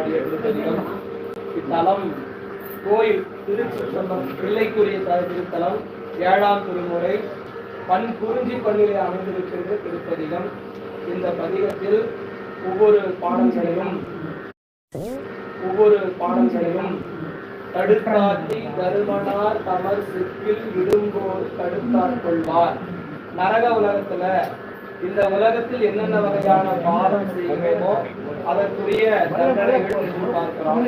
பாடிய திருப்பதிகம். இத்தலம் கோயில் திருச்சிற்றம்பலம் பிள்ளைக்குரிய திருத்தலம், 7ஆம் திருமுறை, குறிஞ்சி பண்ணிலே அமைந்திருக்கின்ற திருப்பதிகம். இந்த பதிகத்தில் ஒவ்வொரு பாடல்களிலும் தடுத்தாட்டி தருமனார் தமர் சிற்பில் இடும்போது தடுத்தாற் கொள்வார். நரக உலகத்துல இந்த உலகத்தில் என்னென்ன வகையான பாவம் செய்கிறோமோ அதற்குரிய தண்டனைகள் பார்க்கிறோம்.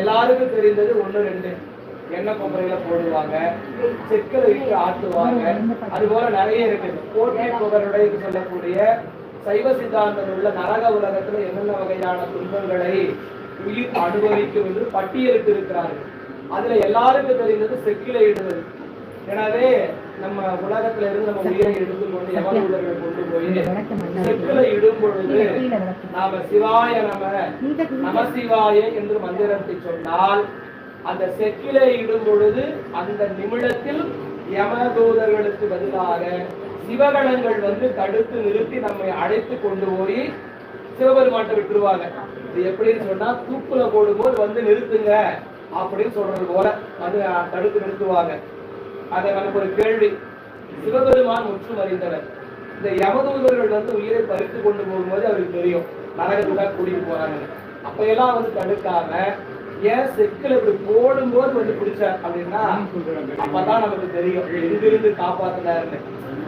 எல்லாருக்கும் தெரிந்தது 1-2 எண்ணெய் கொப்பரையில போடுவாங்க, செக்கரை இட்டு ஆட்டுவாங்க. அது போல நிறைய இருக்குது. போட்டி புகழுடைய சொல்லக்கூடிய சைவ சித்தாந்தம் உள்ள நரக உலகத்துல என்னென்ன வகையான துன்பங்களை உயிர் அனுபவிக்கும் என்று பட்டியலிட்டு இருக்கிறார்கள். அதுல எல்லாருக்கும் தெரிந்தது செக்கில இடுவது. எனவே நம்ம உலகத்துல இருந்து நம்ம உயிரை எடுத்துக்கொண்டு யமதூதர்கள் கொண்டு போய் செக்கில இடும் பொழுது நாம சிவாய நம சிவாய என்று மந்திரத்தை சொன்னால் அந்த செக்கில இடும் பொழுது அந்த நிமிடத்தில் யமதூதர்களுக்கு பதிலாக சிவகணங்கள் வந்து தடுத்து நிறுத்தி நம்மை அழைத்து கொண்டு போய் சிவபெருமாட்டை விட்டுருவாங்க. இது எப்படின்னு சொன்னா, தூக்குல போடும்போது வந்து நிறுத்துங்க அப்படின்னு சொல்றது போல வந்து தடுத்து நிறுத்துவாங்க. அதை நமக்கு ஒரு கேள்வி, சிவபெருமான் முற்றும் அறிந்தவர். இந்த யமதூதர்கள் வந்து உயிரை பறித்து கொண்டு போகும்போது அவருக்கு தெரியும் நரகத்துக்காக கூட்டிட்டு போறாங்க. அப்ப எல்லாம் வந்து தடுக்காம ஏன் செக்கில் இப்படி போடும்போது வந்து பிடிச்சார் அப்படின்னா, அப்பதான் நமக்கு தெரியும் எங்கிருந்து காப்பாத்தினாருன்னு.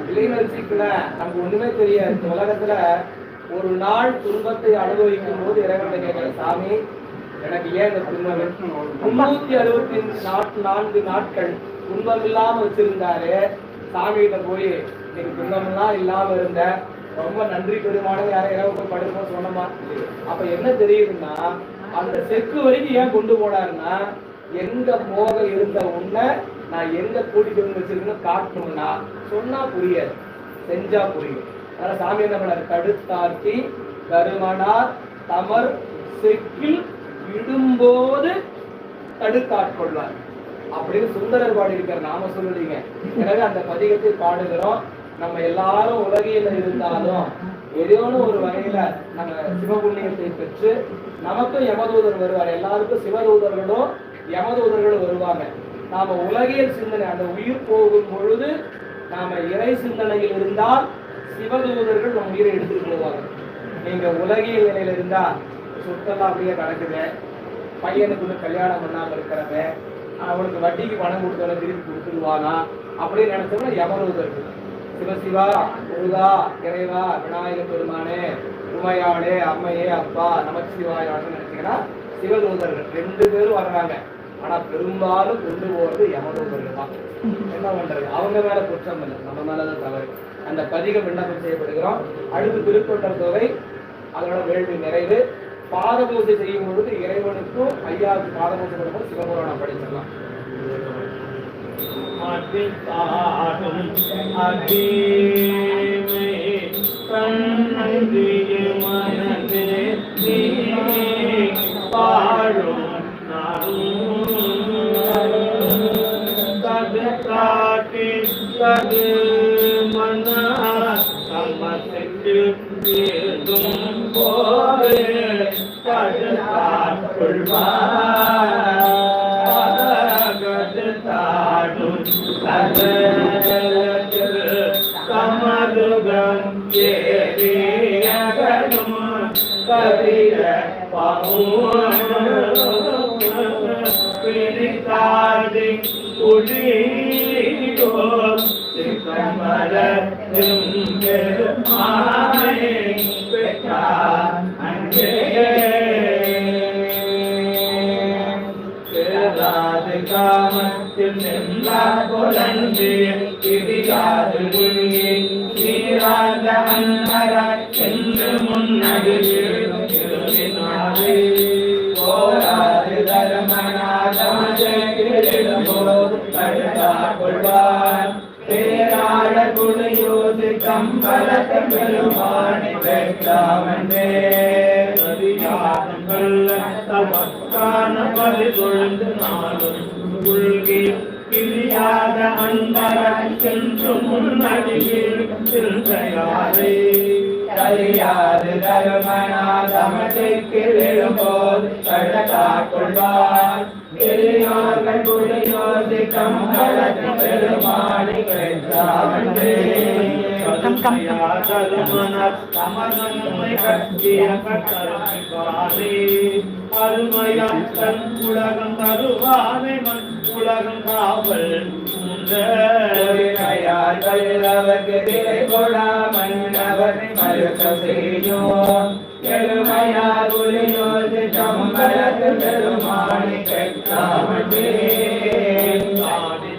இல்லைன்னு வச்சுக்கல, நமக்கு ஒண்ணுமே தெரியாது. இந்த உலகத்துல ஒரு நாள் துன்பத்தை அனுபவிக்கும் போது இறைவனை கேட்கிற, சாமி எனக்கு ஏன் இந்த துன்பம்? 364 நாட்கள் துன்பம் இல்லாம வச்சிருந்தாரு. சாமி கிட்ட போய் நீங்க துன்பம் எல்லாம் இல்லாம இருந்த, ரொம்ப நன்றி பெருமானது யாரும் போய் படுப்போம் சொன்னமா. அப்ப என்ன தெரியுதுன்னா, அந்த செக்கு வரைக்கும் ஏன் கொண்டு போனாருன்னா, எங்க போக இருந்த உன்னை நான் எங்க கூட்டிட்டு வந்து வச்சிருக்கேன்னு காட்டணும்னா சொன்னா புரியாது, செஞ்சா புரியும். அதனால சாமி என்ன பண்ணாரு, தடுத்தாட்டி தருமனார் தமர் செக்கில் இடும்போது தடுத்தாட்கொள்வார் அப்படின்னு சுந்தரர் பாடி இருக்கிற, நாம சொல்லுறீங்க. எனவே அந்த பதிகத்தை பாடுகிறோம். நம்ம எல்லாரும் உலகில இருந்தாலும் ஏதோ ஒரு வகையில நம்ம சிவபுண்ணியத்தை பெற்று நமக்கும் யமதூதர் வருவார். எல்லாருக்கும் சிவதூதர்களும் யமதூதர்களும் வருவாங்க. நாம உலகியல் சிந்தனை, அந்த உயிர் போகும் பொழுது நாம இறை சிந்தனையில் இருந்தால் சிவதூதர்கள் நம்ம உயிரை எடுத்துட்டு போவாங்க. நீங்க உலகியல் நிலையில இருந்தா சொத்தெல்லாம் அப்படியே நடக்குது, பையனுக்கு கல்யாணம் பண்ணாம இருக்கிறவங்க அவனுக்கு வட்டிக்கு பணம் கொடுத்தவன திருப்பி கொடுத்துருவானா அப்படின்னு நினைச்சோம்னா யமதூதர்கள். சிவசிவா, முருகா, இறைவா, விநாயக பெருமானே, உமையாளே, அம்மையே, அப்பா, நமச்சிவாயான்னு நினைச்சீங்கன்னா சிவதூதர்கள் 2 பேரும் வர்றாங்க. ஆனா பெரும்பாலும் கொண்டு போறது யமதூதர்கள் தான். என்ன பண்றது, அவங்க மேல குற்றம் இல்லை, நம்ம மேலதான் தவறு. அந்த பதிகம் விண்ணப்பம் செய்யப்படுகிறோம். அடுத்து திருத்தொண்டர் தொகை, அதோட வேள்வி நிறைவு. பாதபூஜை செய்யும் பொழுது இறைவனுக்கும் ஐயாவுக்கு பாதபூஜை பண்ணும்போது சிவபுராணம் படிச்சிடலாம். காமத்தில் நின்றா கொலந்து திரியாது உள்கி நீராத அன்னராய் சென்று முன்னடி திருவினாலே போராது தர்மநாதமோது தடுத்தா கொள்வார் பேராட குணையோது கம்பளத்த பெருமானை பெற்றாமன்றே தமக்கான பலி கொழுந்து நாளும் உள்கி பிரியாத அன்பராய் சென்று முன்னடியில் சென்றையாரே அறியாது தருமனாதமத்திற்கு விழும்போது தடுத்தாற் கொள்வார் பெரியோர்கள் குடியோர் திட்டம் வளர்த்து பெருமாடி பெற்றாவன்றே அருமையான் தன் உலகம் தருவானை மண் உலகம் காவல் அவருக்கு திரை கொடா மன்னவரை மறுக்க செய்யோம் பெருமையார் உரியோது சம்பளத்து பெருமானை பெற்றாமட்டே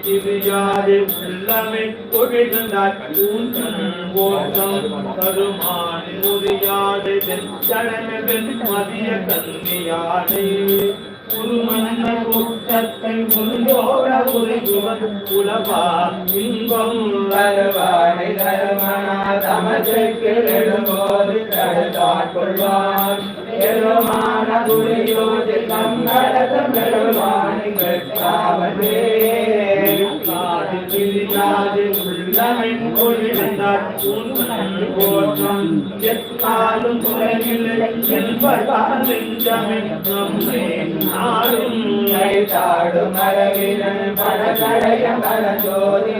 திரியாது உள்ளமே கொடிகண்டார் ஓட்டம் தருமான் உரியாது ஜனமென் மதிய கன்னியாடே குருமன்ன கூட்டத்தை முன்னோட உலவா இன்பம் வருவானை தருமனா தமக்கு எழும்போது தடுத்தாற் கொள்வான் பெருமான குடியோடு தங்களத பெருமானை பெற்றாவதே உள்ளமென் கொடிந்தார் ஓட்டம் எத்தாலும் குறையில்லை என்பதால் நெஞ்சமென் நம்மை நாடும் தாடும் மரவினன் படகடைய மரஜோதி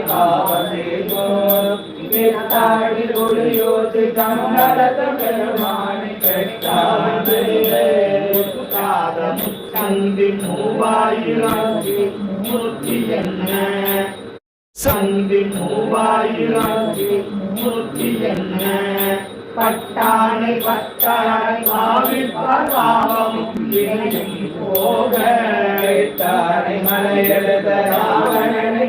பாவத்தாடி குடியோது கமலத பெருமானை பெற்றாவதே சந்தி மூவாயிரம் மூர்த்தி என்ன சந்தி மூவாயிரம் மூர்த்தி என்ன பட்டானை பட்டாய் பாவிப்பார் பாவம் போகத்தானை மலையெழுத ராவணனை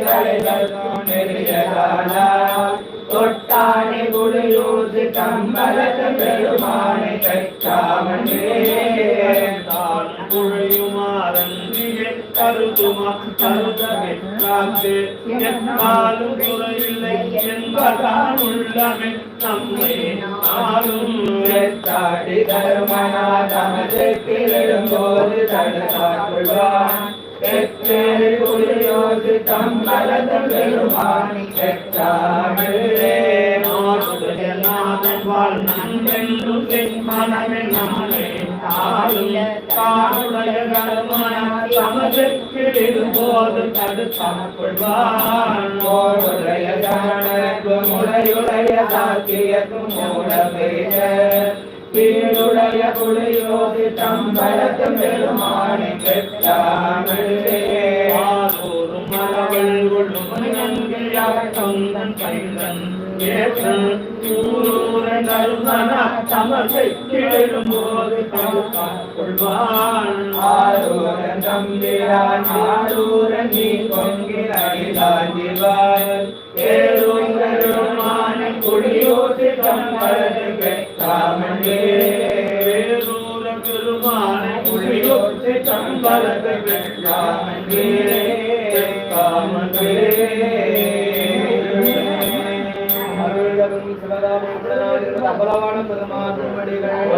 தொட்டானை குடியோது கம்பலத்த பெருமானை பெற்றாமன்றே தான் குழையுமாறன்றியே கருதுமா கருதமெற்றாக்கு என்னாலும் குறையில்லை என்பதான் உள்ளமே நம்மை நாளும் தாடி தருமனா தமக்கு எழும்போது தடுத்தாற் கொள்வான் குடியோது தம்பலத பெருமானை பெற்றாமலே நாதன் வாழ் நன்றென்று மனமே நம்மை தானுடைய கருமனா தமக்கு எழும்போது தடுத்தாற் கொள்வான் ஓடுடைய ஜனக்கு முறையுடைய தாக்கியக்கும் மூடவேக கீழுடைய குடியோது தம்பலத்து பெருமானை பெற்றாமலே ஆதோறும் மரவள் கொள்ளும் சொந்தன் கைதன் தமக்கைழும்போது கொள்வான் ஆரூரன் தம்பிரான் ஆரூரன் நீ பொங்கில் அடிதாண்டிவார் ஏரூரமான குடியோது தம்பலத்து பெற்றாமலே வேரூர பெருமான குடியோது தம்பலத்து பெற்றாமலே அபலவான பெருமாள் திருவடிகள்